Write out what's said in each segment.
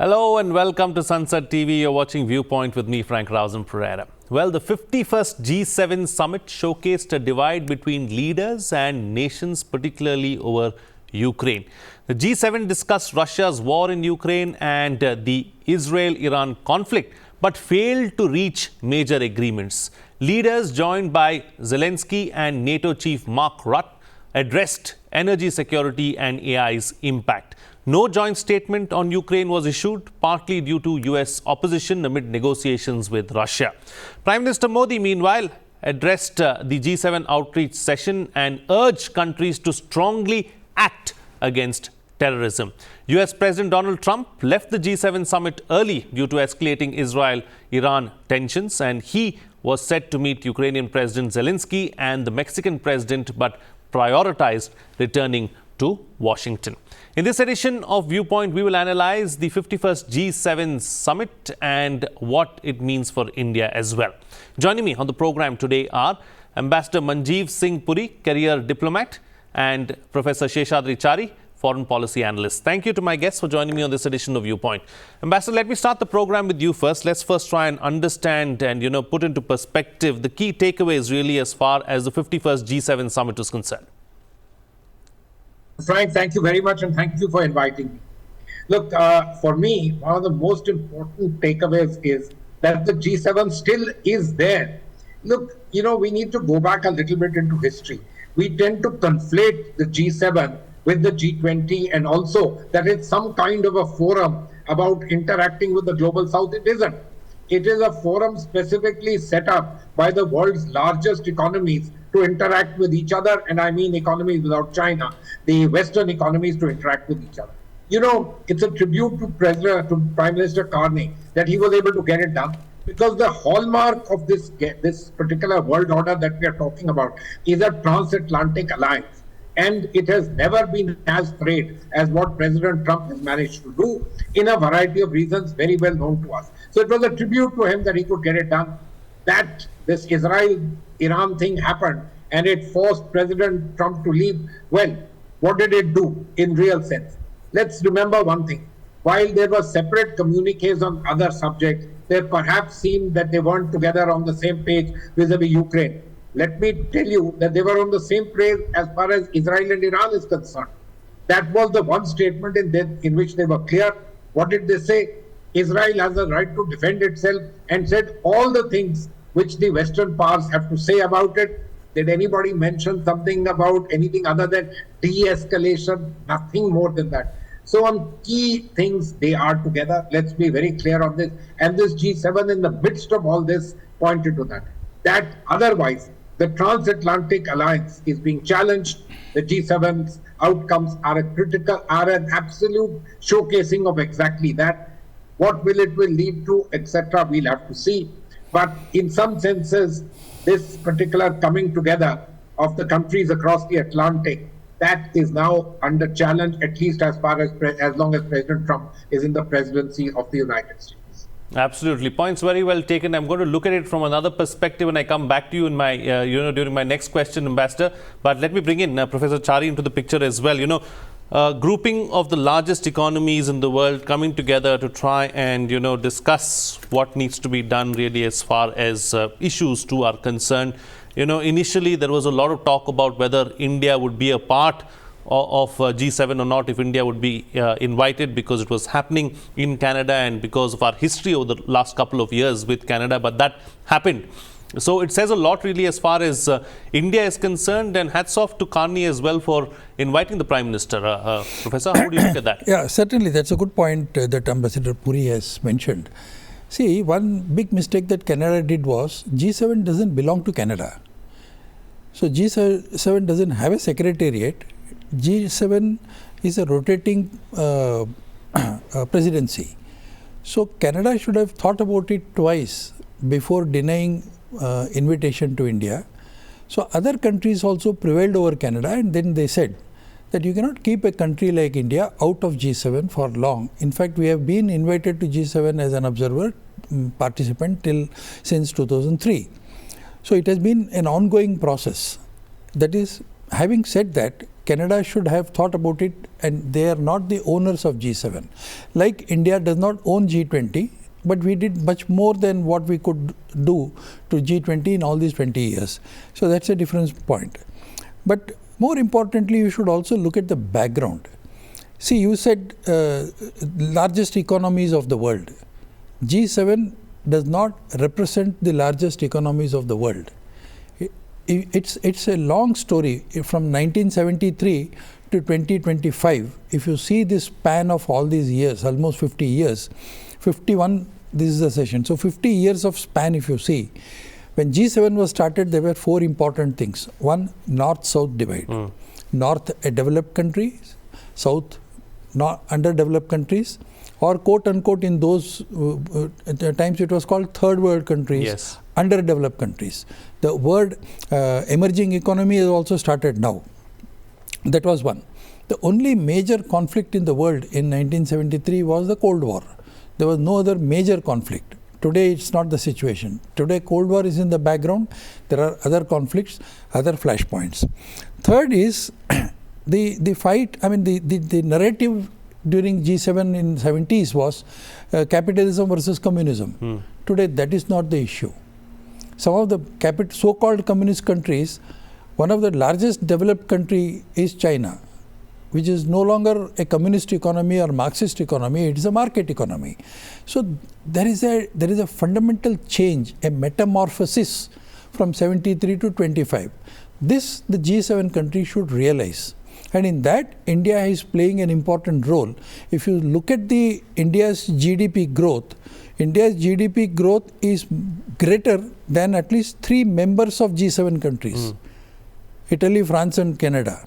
Hello and welcome to Sansad TV. You're watching Viewpoint with me, Frank Pereira. Well, the 51st G7 summit showcased a divide between leaders and nations, particularly over Ukraine. The G7 discussed Russia's war in Ukraine and the Israel-Iran conflict, but failed to reach major agreements. Leaders joined by Zelenskyy and NATO chief Mark Rutte addressed energy security and AI's impact. No joint statement on Ukraine was issued, partly due to US opposition amid negotiations with Russia. Prime Minister Modi, meanwhile, addressed the G7 outreach session and urged countries to strongly act against terrorism. US President Donald Trump left the G7 summit early due to escalating Israel-Iran tensions, and he was set to meet Ukrainian President Zelenskyy and the Mexican president, but prioritized returning to Washington. In this edition of Viewpoint, we will analyze the 51st G7 summit and what it means for India as well. Joining me on the program today are Ambassador Manjeev Singh Puri, career diplomat, and Professor Sheshadri Chari, foreign policy analyst. Thank you to my guests for joining me on this edition of Viewpoint. Ambassador, let me start the program with you first. Let's first try and understand and, put into perspective the key takeaways really as far as the 51st G7 summit is concerned. Frank, thank you very much and thank you for inviting me. Look, for me, one of the most important takeaways is that the G7 still is there. Look, we need to go back a little bit into history. We tend to conflate the G7 with the G20 and also that it's some kind of a forum about interacting with the global south. It isn't. It is a forum specifically set up by the world's largest economies to interact with each other, and I mean economies without China, the Western economies to interact with each other. It's a tribute to Prime Minister Carney that he was able to get it done, because the hallmark of this particular world order that we are talking about is a transatlantic alliance, and it has never been as frayed as what President Trump has managed to do in a variety of reasons very well known to us. So it was a tribute to him that he could get it done. That this Israel-Iran thing happened and it forced President Trump to leave. Well, what did it do in real sense? Let's remember one thing. While there were separate communiques on other subjects, they perhaps seemed that they weren't together on the same page vis-a-vis Ukraine. Let me tell you that they were on the same page as far as Israel and Iran is concerned. That was the one statement in which they were clear. What did they say? Israel has a right to defend itself, and said all the things which the Western powers have to say about it. Did anybody mention something about anything other than de-escalation? Nothing more than that. So on key things, they are together. Let's be very clear on this. And this G7 in the midst of all this pointed to that. That otherwise, the transatlantic alliance is being challenged. The G7's outcomes are an absolute showcasing of exactly that. What will lead to, etc., we'll have to see. But in some senses, this particular coming together of the countries across the Atlantic, that is now under challenge, at least as long as President Trump is in the presidency of the United States. Absolutely. Points very well taken. I'm going to look at it from another perspective when I come back to you in my, during my next question, Ambassador. But let me bring in Professor Chari into the picture as well. Grouping of the largest economies in the world coming together to try and, discuss what needs to be done really as far as issues too are concerned. Initially there was a lot of talk about whether India would be a part of G7 or not, if India would be invited, because it was happening in Canada and because of our history over the last couple of years with Canada, but that happened. So it says a lot really as far as India is concerned, and hats off to Carney as well for inviting the Prime Minister. Professor, how do you look at that? Yeah, certainly that's a good point that Ambassador Puri has mentioned. See, one big mistake that Canada did was G7 doesn't belong to Canada. So G7 doesn't have a secretariat. G7 is a rotating presidency. So Canada should have thought about it twice before denying invitation to India. So other countries also prevailed over Canada, and then they said that you cannot keep a country like India out of G7 for long. In fact, we have been invited to G7 as an observer participant since 2003. So it has been an ongoing process. That is, having said that, Canada should have thought about it, and they are not the owners of G7. Like India does not own G20, but we did much more than what we could do to G20 in all these 20 years. So that's a different point. But more importantly, you should also look at the background. See, you said largest economies of the world. G7 does not represent the largest economies of the world. It's a long story from 1973 to 2025. If you see this span of all these years, almost 50 years, 51, this is the session. So 50 years of span if you see. When G7 was started, there were four important things. One, North-South divide. North, a developed country, South, underdeveloped countries, or quote-unquote in those times it was called third world countries, Yes. underdeveloped countries. The word emerging economy has also started now. That was one. The only major conflict in the world in 1973 was the Cold War. There was no other major conflict. Today it's not the situation. Today Cold War is in the background. There are other conflicts, other flashpoints. Third is the fight, the narrative during G7 in 70s was capitalism versus communism. Today that is not the issue. Some of the so-called communist countries, one of the largest developed country is China, which is no longer a communist economy or Marxist economy, it is a market economy. So there is a fundamental change, a metamorphosis from 73 to 25. This the G7 countries should realize. And in that, India is playing an important role. If you look at India's GDP growth is greater than at least 3 members of G7 countries, Italy, France and Canada.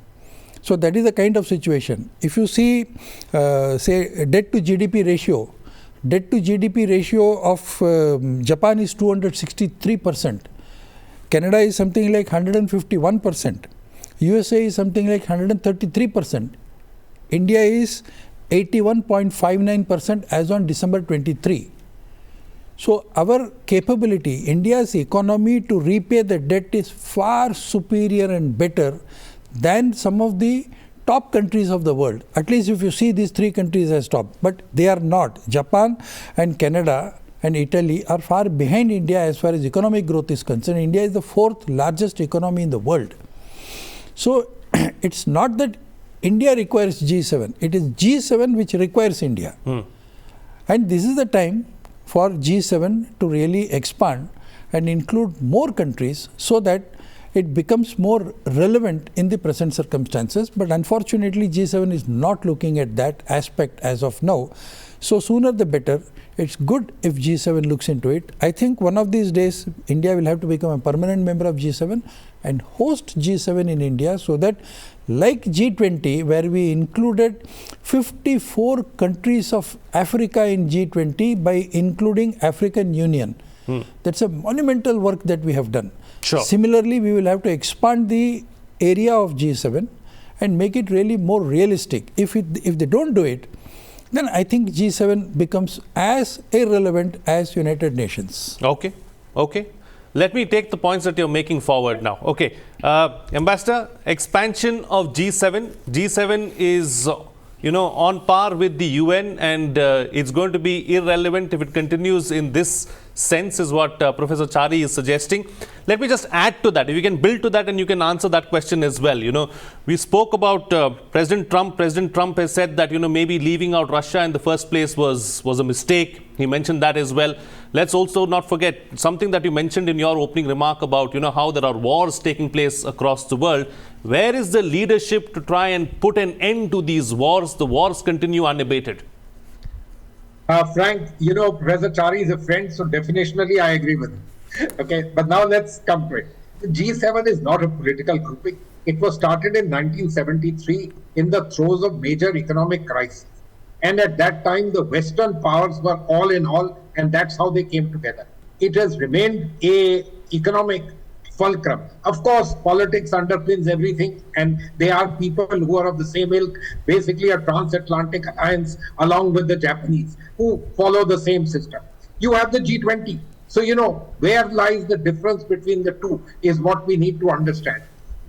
So that is the kind of situation. If you see, say, debt to GDP ratio of Japan is 263%. Canada is something like 151%. USA is something like 133%. India is 81.59% as on December 23. So our capability, India's economy to repay the debt is far superior and better than some of the top countries of the world. At least if you see these 3 countries as top, but they are not. Japan and Canada and Italy are far behind India as far as economic growth is concerned. India is the 4th largest economy in the world. So it's not that India requires G7, it is G7 which requires India. And this is the time for G7 to really expand and include more countries so that it becomes more relevant in the present circumstances. But unfortunately, G7 is not looking at that aspect as of now. So sooner the better. It's good if G7 looks into it. I think one of these days, India will have to become a permanent member of G7 and host G7 in India, so that like G20, where we included 54 countries of Africa in G20 by including African Union. That's a monumental work that we have done. Sure. Similarly, we will have to expand the area of G7 and make it really more realistic. If they don't do it, then I think G7 becomes as irrelevant as United Nations. Okay. Let me take the points that you're making forward now. Okay. Ambassador, expansion of G7. G7 is, on par with the UN, and it's going to be irrelevant if it continues in this sense, is what Professor Chari is suggesting. Let me just add to that. If you can build to that and you can answer that question as well. We spoke about President Trump. President Trump has said that, maybe leaving out Russia in the first place was a mistake. He mentioned that as well. Let's also not forget something that you mentioned in your opening remark about, how there are wars taking place across the world. Where is the leadership to try and put an end to these wars? The wars continue unabated. Frank, Professor Chari is a friend, so definitionally I agree with him. Okay, but now let's come to it. The G7 is not a political grouping. It was started in 1973 in the throes of major economic crisis. And at that time, the Western powers were all in all, and that's how they came together. It has remained a economic fulcrum. Of course, politics underpins everything, and they are people who are of the same ilk, basically a transatlantic alliance along with the Japanese, who follow the same system. You have the G20. So, where lies the difference between the two is what we need to understand.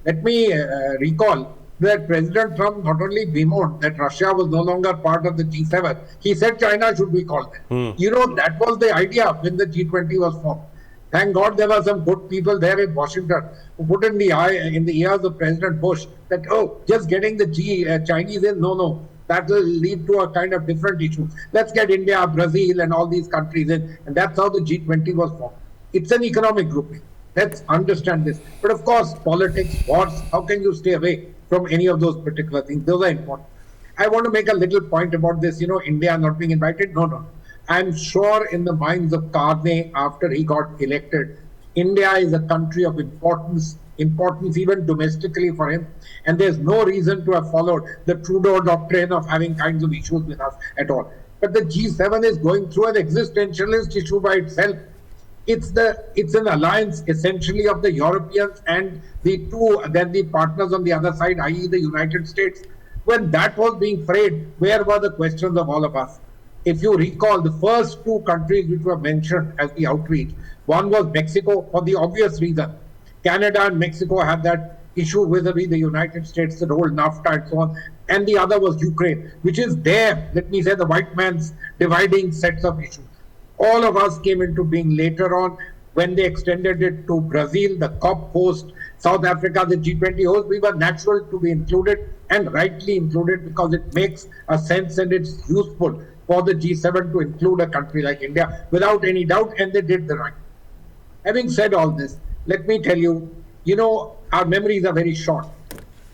Let me recall that President Trump not only bemoaned that Russia was no longer part of the G7, he said China should be called there. You know, that was the idea when the G20 was formed. Thank God there were some good people there in Washington who put in the ears of President Bush that, oh, just getting the Chinese in, no, that will lead to a kind of different issue. Let's get India, Brazil and all these countries in. And that's how the G20 was formed. It's an economic grouping. Let's understand this. But of course, politics, wars, how can you stay away from any of those particular things? Those are important. I want to make a little point about this, India not being invited. No. I'm sure in the minds of Karne, after he got elected, India is a country of importance even domestically for him. And there's no reason to have followed the Trudeau doctrine of having kinds of issues with us at all. But the G7 is going through an existentialist issue by itself. It's an alliance essentially of the Europeans and the partners on the other side, i.e. the United States. When that was being frayed, where were the questions of all of us? If you recall, the first two countries which were mentioned as the outreach, one was Mexico for the obvious reason. Canada and Mexico had that issue vis-a-vis the United States, the whole NAFTA and so on. And the other was Ukraine, which is there, let me say, the white man's dividing sets of issues. All of us came into being later on when they extended it to Brazil, the COP host, South Africa, the G20 host. We were natural to be included and rightly included because it makes a sense and it's useful for the G7 to include a country like India without any doubt, and they did the right. Having said all this, let me tell you, our memories are very short.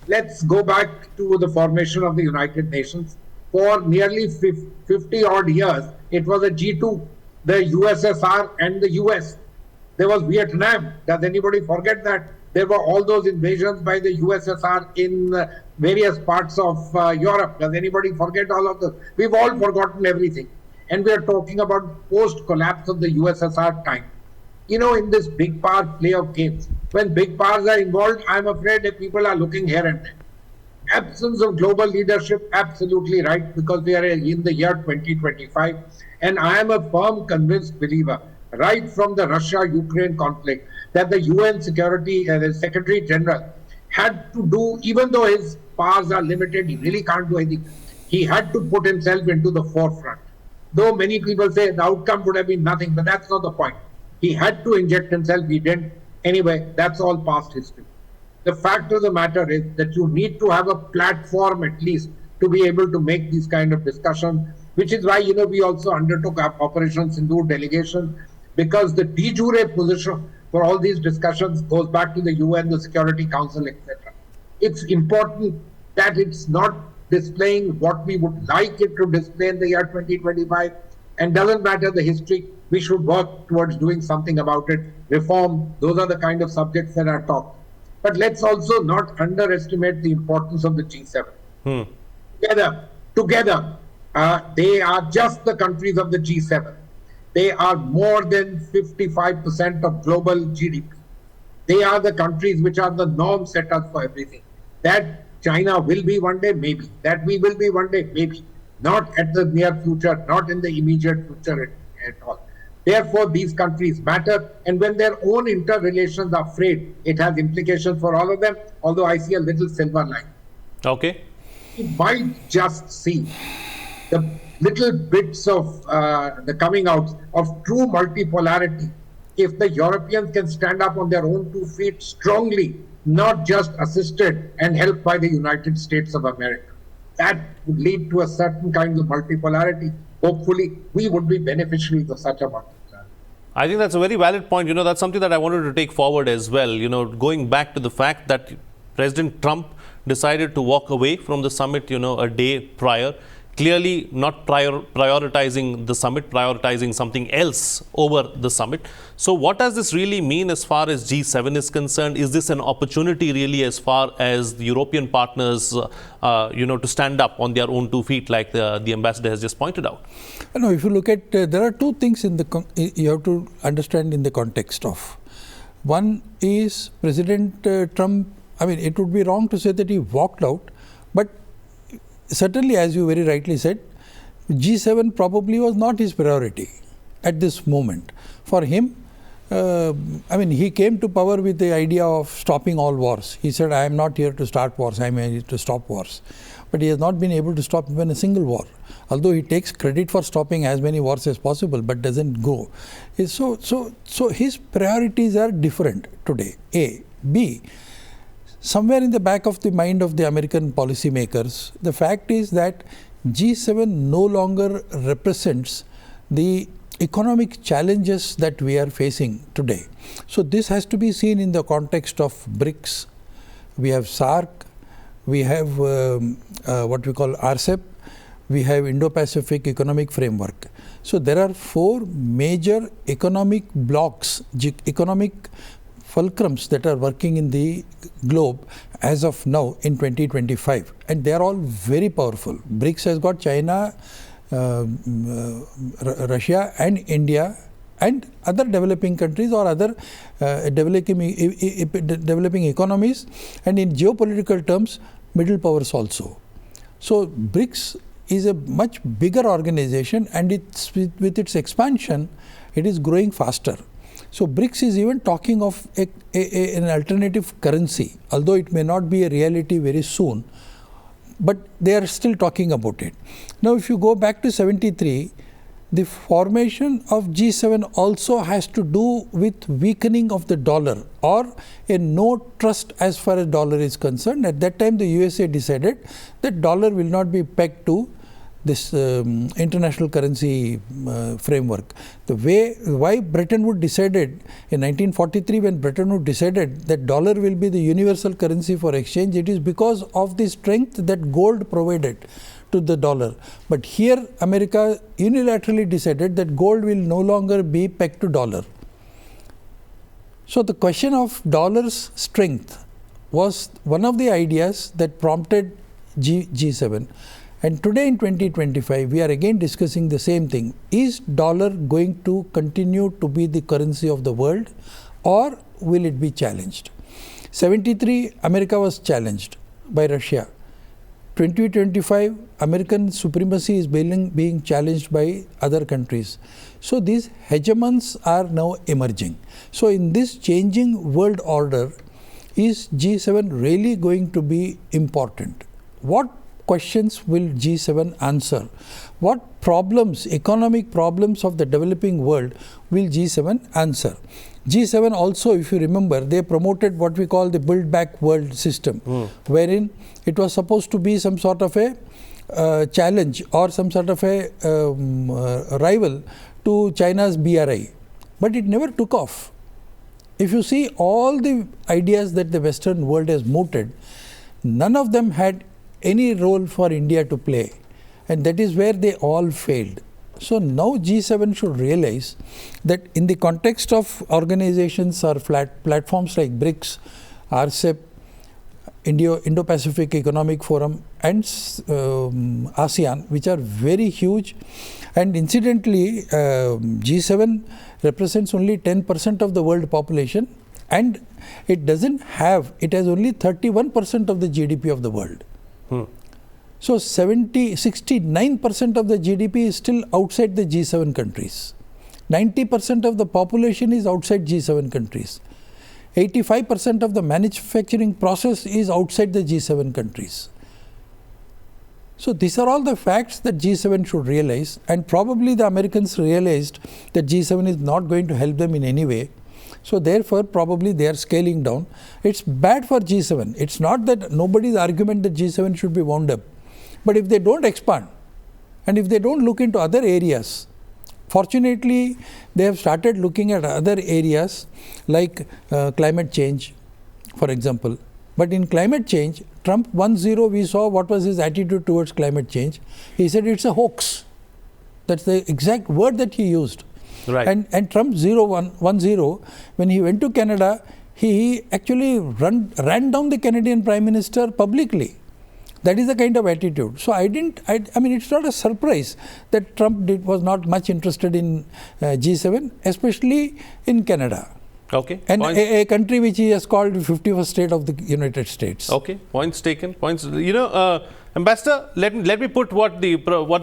Let's go back to the formation of the United Nations. For nearly 50 odd years, it was a G2, the USSR and the US. There was Vietnam. Does anybody forget that? There were all those invasions by the USSR in various parts of Europe. Does anybody forget all of this? We've all forgotten everything. And we are talking about post-collapse of the USSR time. In this big power play of games, when big powers are involved, I'm afraid that people are looking here and there. Absence of global leadership, absolutely right, because we are in the year 2025. And I am a firm, convinced believer, right from the Russia-Ukraine conflict, that the UN Secretary General had to do, even though his powers are limited, he really can't do anything. He had to put himself into the forefront. Though many people say the outcome would have been nothing, but that's not the point. He had to inject himself, he didn't. Anyway, that's all past history. The fact of the matter is that you need to have a platform at least to be able to make these kind of discussions, which is why, we also undertook Operation Sindoor delegation, because the de jure position for all these discussions goes back to the UN, the Security Council, etc. It's important that it's not displaying what we would like it to display in the year 2025, and doesn't matter the history. We should work towards doing something about it. Reform, those are the kind of subjects that are talked. But let's also not underestimate the importance of the G7. Together, they are just the countries of the G7. They are more than 55% of global GDP. They are the countries which are the norm setters for everything. That China will be one day, maybe. That we will be one day, maybe. Not at the near future, not in the immediate future at all. Therefore, these countries matter, and when their own interrelations are frayed, it has implications for all of them, although I see a little silver line. Okay. You might just see the little bits of the coming out of true multipolarity if the Europeans can stand up on their own 2 feet strongly, not just assisted and helped by the United States of America. That would lead to a certain kind of multipolarity. Hopefully, we would be beneficiaries of such a multipolarity. I think that's a very valid point. That's something that I wanted to take forward as well. Going back to the fact that President Trump decided to walk away from the summit, a day prior. Clearly not prioritizing the summit, prioritizing something else over the summit. So what does this really mean as far as G7 is concerned? Is this an opportunity really as far as the European partners, to stand up on their own 2 feet like the ambassador has just pointed out? No, if you look at, there are two things you have to understand in the context of. One is President Trump, it would be wrong to say that he walked out, but certainly, as you very rightly said, G7 probably was not his priority at this moment. For him, he came to power with the idea of stopping all wars. He said, I am not here to start wars, I am here to stop wars. But he has not been able to stop even a single war. Although he takes credit for stopping as many wars as possible, but doesn't go. So his priorities are different today, A. B, somewhere in the back of the mind of the American policymakers, the fact is that G7 no longer represents the economic challenges that we are facing today. So this has to be seen in the context of BRICS. We have SAARC, we have what we call RCEP, we have Indo-Pacific Economic Framework. So there are 4 major economic blocks, economic fulcrums that are working in the globe as of now in 2025, and they are all very powerful. BRICS has got China, Russia and India and other developing countries or other developing economies, and in geopolitical terms middle powers also. So BRICS is a much bigger organization, and it's with its expansion it is growing faster. So BRICS is even talking of an alternative currency, although it may not be a reality very soon, but they are still talking about it. Now if you go back to 73, the formation of G7 also has to do with weakening of the dollar or a no trust as far as dollar is concerned. At that time the USA decided that dollar will not be pegged to this international currency framework. Why Bretton Woods decided in 1943, when Bretton Woods decided that dollar will be the universal currency for exchange, it is because of the strength that gold provided to the dollar. But here America unilaterally decided that gold will no longer be pegged to dollar. So the question of dollar's strength was one of the ideas that prompted G7. And today in 2025, we are again discussing the same thing. Is dollar going to continue to be the currency of the world, or will it be challenged? 73, America was challenged by Russia. 2025, American supremacy is being challenged by other countries. So these hegemons are now emerging. So in this changing world order, is G7 really going to be important? What questions will G7 answer? What problems, economic problems of the developing world will G7 answer? G7 also, if you remember, they promoted what we call the Build Back World system, wherein it was supposed to be some sort of a challenge or some sort of a rival to China's BRI. But it never took off. If you see all the ideas that the Western world has mooted, none of them had any role for India to play, and that is where they all failed. So now G7 should realize that in the context of organizations or platforms like BRICS, RCEP, Indo-Pacific Economic Forum and ASEAN, which are very huge, and incidentally G7 represents only 10% of the world population, and it has only 31% of the GDP of the world. So 69% of the GDP is still outside the G7 countries. 90% of the population is outside G7 countries. 85% of the manufacturing process is outside the G7 countries. So these are all the facts that G7 should realize, and probably the Americans realized that G7 is not going to help them in any way. So therefore, probably they are scaling down. It's bad for G7. It's not that nobody's argument that G7 should be wound up. But if they don't expand, and if they don't look into other areas, fortunately, they have started looking at other areas like climate change, for example. But in climate change, Trump 1-0, we saw what was his attitude towards climate change. He said it's a hoax. That's the exact word that he used. Right. And Trump 1-0, when he went to Canada, he actually ran down the Canadian Prime Minister publicly. That is the kind of attitude. So I mean, it's not a surprise that Trump was not much interested in G7, especially in Canada. Okay. And a country which he has called 51st state of the United States. Okay. Points taken. Points. Ambassador, let me put what the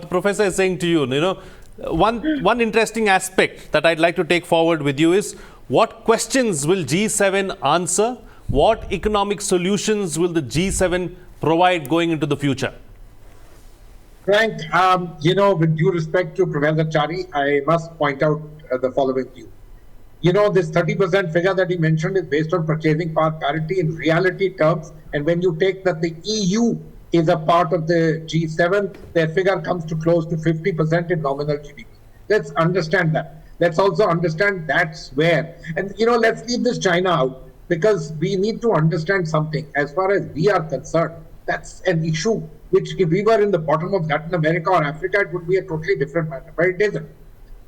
professor is saying to you. One interesting aspect that I'd like to take forward with you is What questions will G7 answer? What economic solutions will the G7 provide going into the future? Frank, with due respect to Professor Chari, I must point out the following to you. This 30% figure that he mentioned is based on purchasing power parity in reality terms. And when you take that the EU is a part of the G7, their figure comes to close to 50% in nominal GDP. Let's understand that. Let's also understand that's where. And, let's leave this China out, because we need to understand something. As far as we are concerned, that's an issue which, if we were in the bottom of Latin America or Africa, it would be a totally different matter, but it isn't.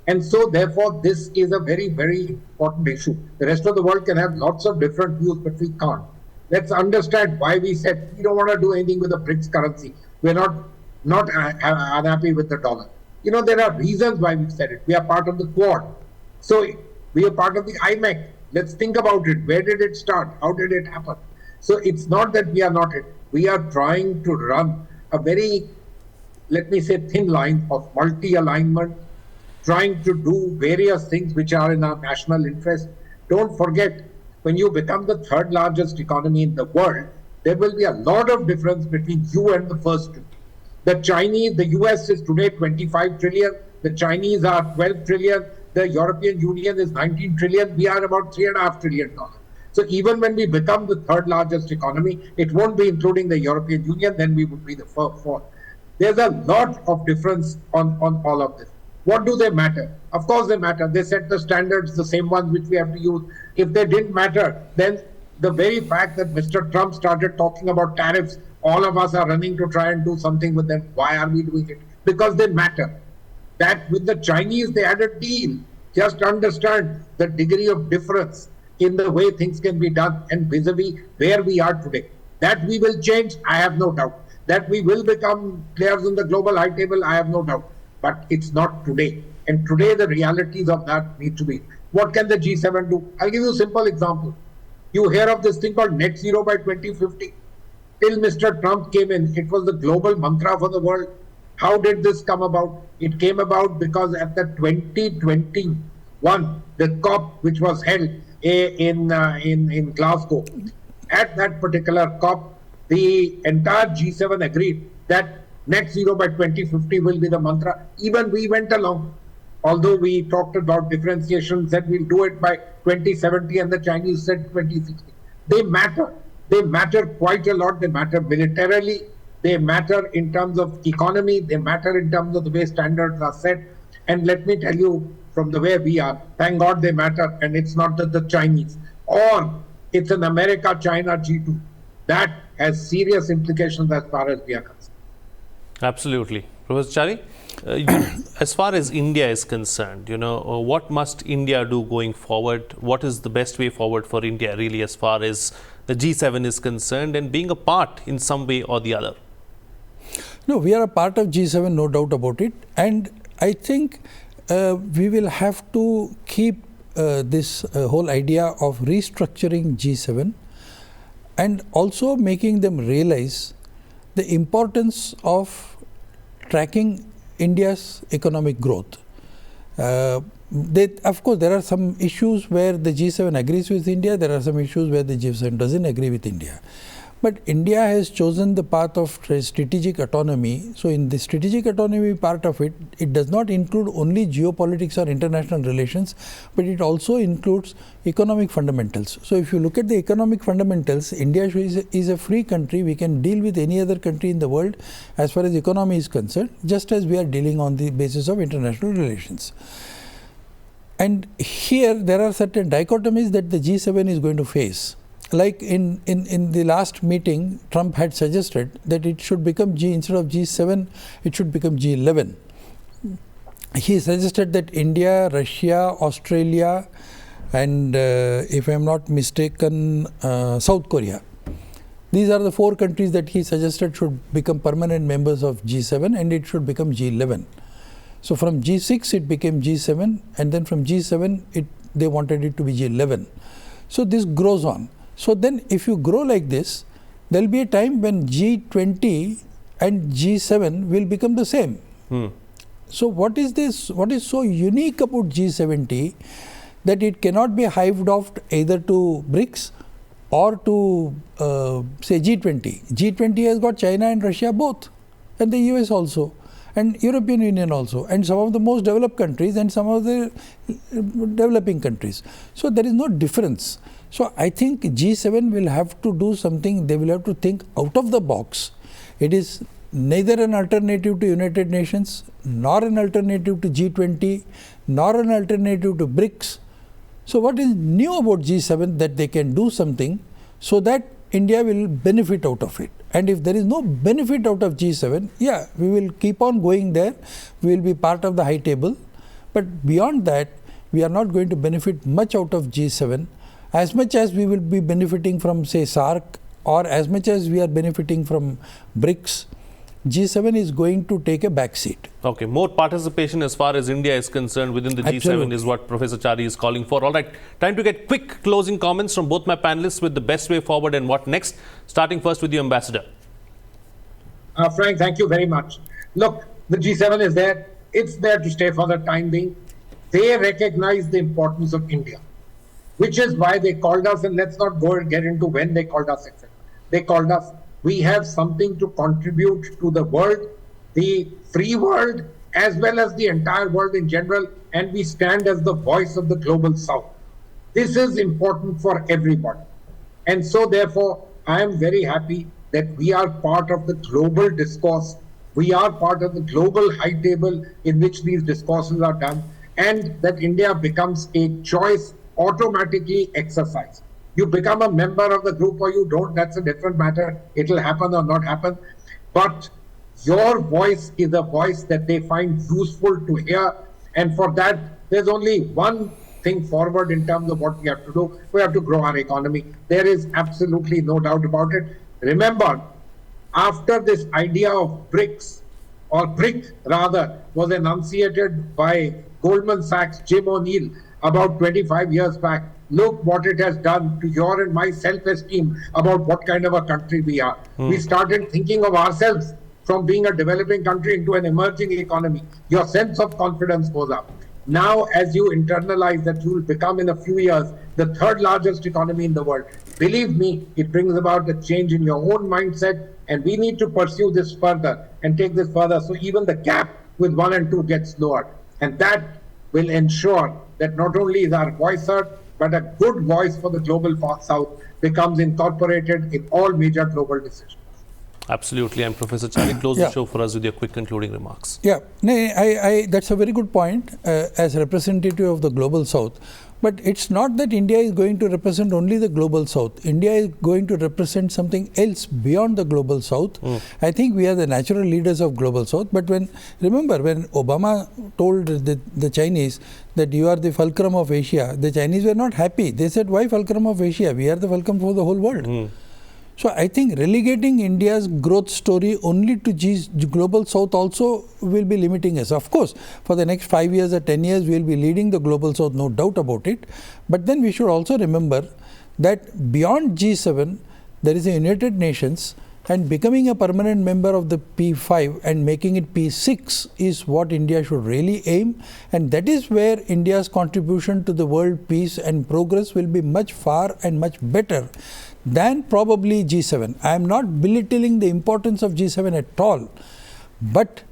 And so, therefore, this is a very, very important issue. The rest of the world can have lots of different views, but we can't. Let's understand why we said we don't want to do anything with the BRICS currency. We're not unhappy with the dollar. There are reasons why we said it. We are part of the Quad. So we are part of the IMEC. Let's think about it. Where did it start? How did it happen? So it's not that we are not it. We are trying to run a very, let me say, thin line of multi-alignment, trying to do various things which are in our national interest. Don't forget, when you become the third largest economy in the world, there will be a lot of difference between you and the first two. The US is today 25 trillion. The Chinese are 12 trillion. The European Union is 19 trillion. We are about $3.5 trillion. So even when we become the third largest economy, it won't be including the European Union, then we would be the fourth. There's a lot of difference on all of this. What do they matter? Of course they matter. They set the standards, the same ones which we have to use. If they didn't matter, then the very fact that Mr. Trump started talking about tariffs, all of us are running to try and do something with them. Why are we doing it? Because they matter. That with the Chinese, they had a deal. Just understand the degree of difference in the way things can be done and vis-a-vis where we are today. That we will change, I have no doubt. That we will become players on the global high table, I have no doubt. But it's not today. And today the realities of that need to be. What can the G7 do? I'll give you a simple example. You hear of this thing called net zero by 2050. Till Mr. Trump came in, it was the global mantra for the world. How did this come about? It came about because at the 2021, the COP, which was held in Glasgow, at that particular COP, the entire G7 agreed that net zero by 2050 will be the mantra. Even we went along, although we talked about differentiation, said we'll do it by 2070, and the Chinese said 2060. They matter. They matter quite a lot. They matter militarily. They matter in terms of economy. They matter in terms of the way standards are set. And let me tell you, from the way we are, thank God they matter. And it's not the Chinese. Or it's an America-China G2. That has serious implications as far as we are concerned. Absolutely. Professor Chari, as far as India is concerned, what must India do going forward? What is the best way forward for India, really, as far as the G7 is concerned, and being a part in some way or the other? No, we are a part of G7, no doubt about it. And I think we will have to keep this whole idea of restructuring G7 and also making them realize the importance of tracking India's economic growth. Of course, there are some issues where the G7 agrees with India. There are some issues where the G7 doesn't agree with India. But India has chosen the path of strategic autonomy. So in the strategic autonomy part of it, it does not include only geopolitics or international relations, but it also includes economic fundamentals. So if you look at the economic fundamentals, India is a free country. We can deal with any other country in the world as far as economy is concerned, just as we are dealing on the basis of international relations. And here there are certain dichotomies that the G7 is going to face. Like in the last meeting, Trump had suggested that it should become instead of G7, it should become G11. He suggested that India, Russia, Australia, and if I am not mistaken, South Korea. These are the 4 countries that he suggested should become permanent members of G7, and it should become G11. So from G6 it became G7, and then from G7 they wanted it to be G11. So this grows on. So then if you grow like this, there will be a time when G20 and G7 will become the same. So what is this? What is so unique about G70 that it cannot be hived off either to BRICS or to say G20. G20 has got China and Russia both, and the US also, and European Union also, and some of the most developed countries and some of the developing countries. So there is no difference. So I think G7 will have to do something. They will have to think out of the box. It is neither an alternative to United Nations, nor an alternative to G20, nor an alternative to BRICS. So what is new about G7 that they can do something so that India will benefit out of it? And if there is no benefit out of G7, yeah, we will keep on going there. We will be part of the high table. But beyond that, we are not going to benefit much out of G7 as much as we will be benefiting from, say, SAARC, or as much as we are benefiting from BRICS. G7 is going to take a back seat. Okay, more participation as far as India is concerned within the G7 is what Professor Chari is calling for. All right, time to get quick closing comments from both my panelists with the best way forward and what next. Starting first with you, Ambassador. Frank, thank you very much. Look, the G7 is there. It's there to stay for the time being. They recognize the importance of India, which is why they called us, and let's not go and get into when they called us, etc. They called us. We have something to contribute to the world, the free world, as well as the entire world in general, and we stand as the voice of the global south. This is important for everybody. And so therefore, I am very happy that we are part of the global discourse. We are part of the global high table in which these discourses are done, and that India becomes a choice automatically exercised. You become a member of the group or you don't, that's a different matter. It will happen or not happen. But your voice is a voice that they find useful to hear. And for that, there's only one thing forward in terms of what we have to do. We have to grow our economy. There is absolutely no doubt about it. Remember, after this idea of BRICS, or BRIC rather, was enunciated by Goldman Sachs' Jim O'Neill about 25 years back, look what it has done to your and my self-esteem about what kind of a country we are. We started thinking of ourselves from being a developing country into an emerging economy. Your sense of confidence goes up. Now, as you internalize that you will become in a few years the third largest economy in the world, believe me, it brings about a change in your own mindset, and we need to pursue this further and take this further so even the gap with 1 and 2 gets lowered. And that will ensure that not only is our voice heard, but a good voice for the global south becomes incorporated in all major global decisions. Absolutely. And Professor Chari, close the show for us with your quick concluding remarks. Yeah, that's a very good point as representative of the global south. But it's not that India is going to represent only the global south. India is going to represent something else beyond the global south. I think we are the natural leaders of global south. But remember when Obama told the Chinese that you are the fulcrum of Asia, the Chinese were not happy. They said, why fulcrum of Asia? We are the fulcrum for the whole world. So I think relegating India's growth story only to global south also will be limiting us. Of course, for the next 5 years or 10 years, we will be leading the global south, no doubt about it. But then we should also remember that beyond G7, there is a United Nations, and becoming a permanent member of the P5 and making it P6 is what India should really aim. And that is where India's contribution to the world peace and progress will be much far and much better than probably G7. I am not belittling the importance of G7 at all, but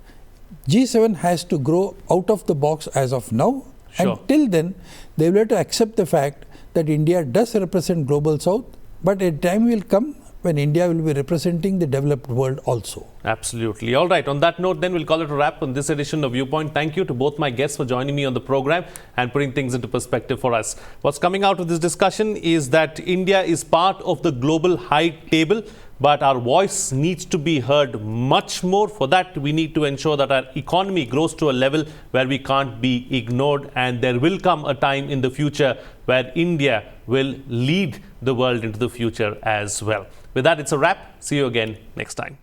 G7 has to grow out of the box as of now. Sure. And till then, they will have to accept the fact that India does represent global south, but a time will come when India will be representing the developed world also. Absolutely. All right. On that note, then we'll call it a wrap on this edition of Viewpoint. Thank you to both my guests for joining me on the program and putting things into perspective for us. What's coming out of this discussion is that India is part of the global high table, but our voice needs to be heard much more. For that, we need to ensure that our economy grows to a level where we can't be ignored, and there will come a time in the future where India will lead the world into the future as well. With that, it's a wrap. See you again next time.